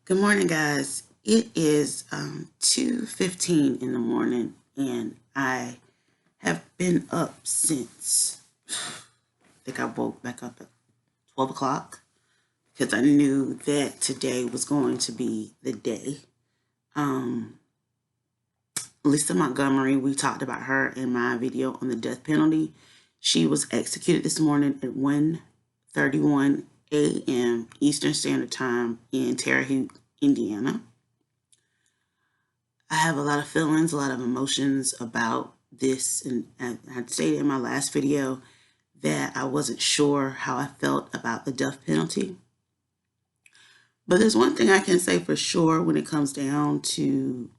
Good morning, guys. It is 2:15 in the morning, and I have been up since I think I woke back up at 12 o'clock because I knew that today was going to be the day. Um, Lisa Montgomery, we talked about her in my video on the death penalty. She was executed this morning at 1:31 a.m. Eastern Standard Time in Terre Haute, Indiana. I have a lot of feelings, a lot of emotions about this, and I stated in my last video that I wasn't sure how I felt about the death penalty. But there's one thing I can say for sure when it comes down to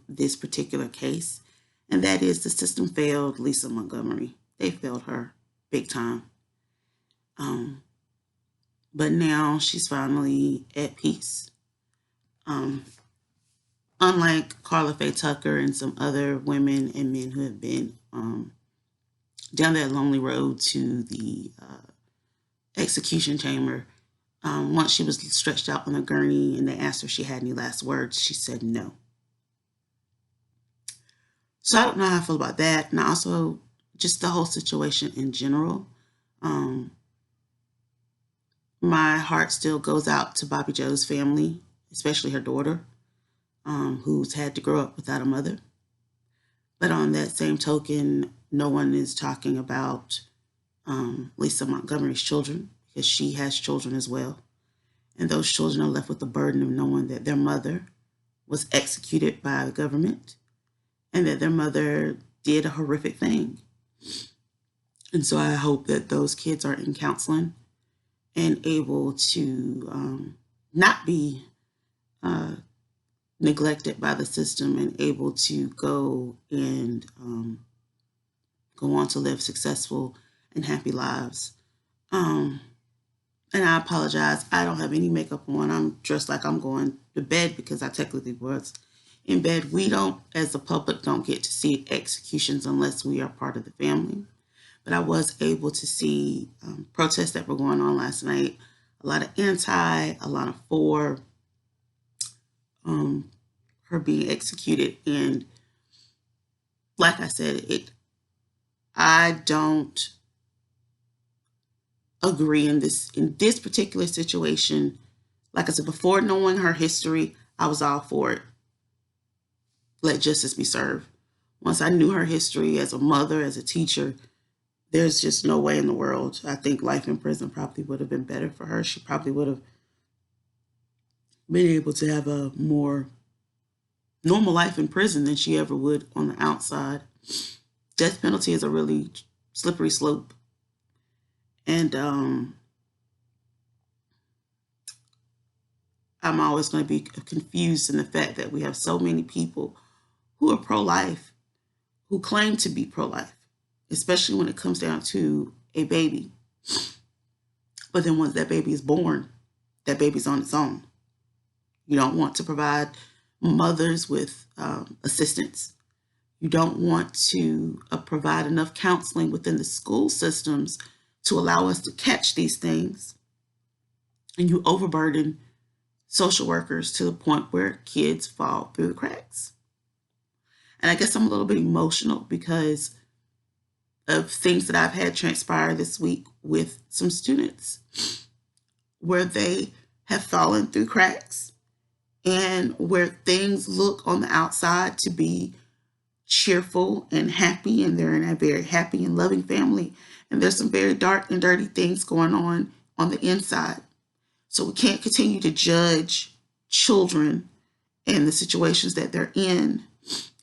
this particular case, and that is the system failed Lisa Montgomery. They failed her big time. But now she's finally at peace. Unlike Carla Faye Tucker and some other women and men who have been down that lonely road to the execution chamber, once she was stretched out on a gurney and they asked her if she had any last words, she said no. So I don't know how I feel about that. And also just the whole situation in general. My heart still goes out to Bobbie Jo's family, especially her daughter, who's had to grow up without a mother. But on that same token, no one is talking about Lisa Montgomery's children, because she has children as well. And those children are left with the burden of knowing that their mother was executed by the government and that their mother did a horrific thing. And so I hope that those kids are in counseling and able to not be neglected by the system and able to go and go on to live successful and happy lives. And I apologize. I don't have any makeup on. I'm dressed like I'm going to bed because I technically was in bed. We don't, as the public, don't get to see executions unless we are part of the family. But I was able to see protests that were going on last night. A lot of anti, a lot of for her being executed. And like I said, I don't agree in this particular situation. Like I said, before knowing her history, I was all for it. Let justice be served. Once I knew her history as a mother, as a teacher, there's just no way in the world. I think life in prison probably would have been better for her. She probably would have been able to have a more normal life in prison than she ever would on the outside. Death penalty is a really slippery slope. And I'm always going to be confused in the fact that we have so many people who are pro-life, who claim to be pro-life, especially when it comes down to a baby. But then once that baby is born, that baby's on its own. You don't want to provide mothers with assistance. You don't want to provide enough counseling within the school systems to allow us to catch these things. And you overburden social workers to the point where kids fall through the cracks. And I guess I'm a little bit emotional because of things that I've had transpire this week with some students where they have fallen through cracks and where things look on the outside to be cheerful and happy, and they're in a very happy and loving family. And there's some very dark and dirty things going on the inside. So we can't continue to judge children and the situations that they're in,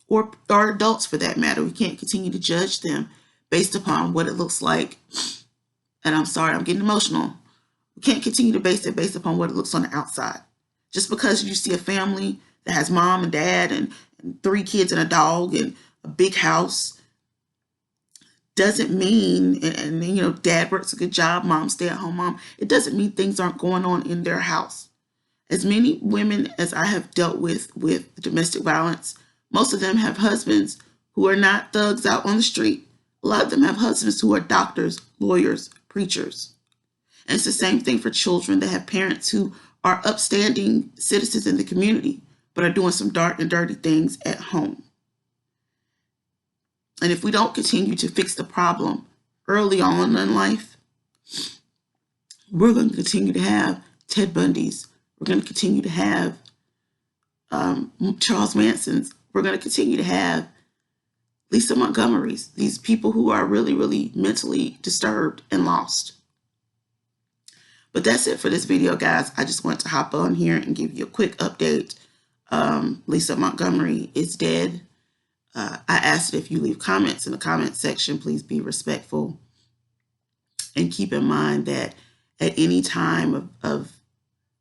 or adults for that matter. We can't continue to judge them based upon what it looks like. And I'm sorry, I'm getting emotional. We can't continue to base it based upon what it looks on the outside. Just because you see a family that has mom and dad and 3 kids and a dog and a big house doesn't mean, and you know, dad works a good job, mom stay-at-home mom, it doesn't mean things aren't going on in their house. As many women as I have dealt with domestic violence, most of them have husbands who are not thugs out on the street. A lot of them have husbands who are doctors, lawyers, preachers. And it's the same thing for children that have parents who are upstanding citizens in the community, but are doing some dark and dirty things at home. And if we don't continue to fix the problem early on in life, we're going to continue to have Ted Bundys. We're going to continue to have Charles Mansons. We're going to continue to have Lisa Montgomerys, these people who are really, really mentally disturbed and lost. But that's it for this video, guys. I just want to hop on here and give you a quick update. Lisa Montgomery is dead. I asked that if you leave comments in the comment section, please be respectful. And keep in mind that at any time of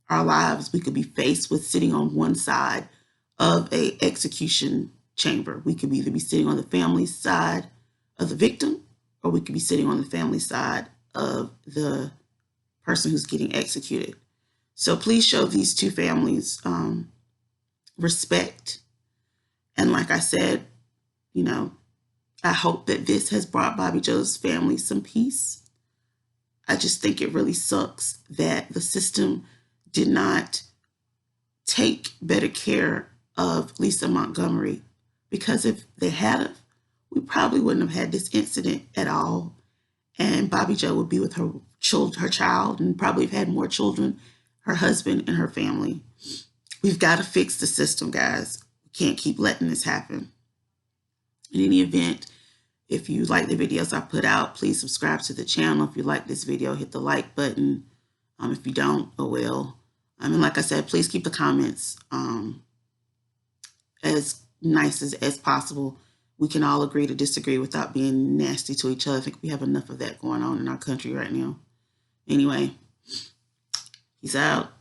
our lives, we could be faced with sitting on one side of a execution chamber. We could either be sitting on the family side of the victim, or we could be sitting on the family side of the person who's getting executed. So please show these two families respect. And like I said, you know, I hope that this has brought Bobbie Jo's family some peace. I just think it really sucks that the system did not take better care of Lisa Montgomery, because if they had, we probably wouldn't have had this incident at all. And Bobbie Jo would be with her child, and probably have had more children, her husband and her family. We've got to fix the system, guys. We can't keep letting this happen. In any event, if you like the videos I put out, please subscribe to the channel. If you like this video, hit the like button. If you don't, oh well. And like I said, please keep the comments as nice as possible. We can all agree to disagree without being nasty to each other. I think we have enough of that going on in our country right now. Anyway, peace out.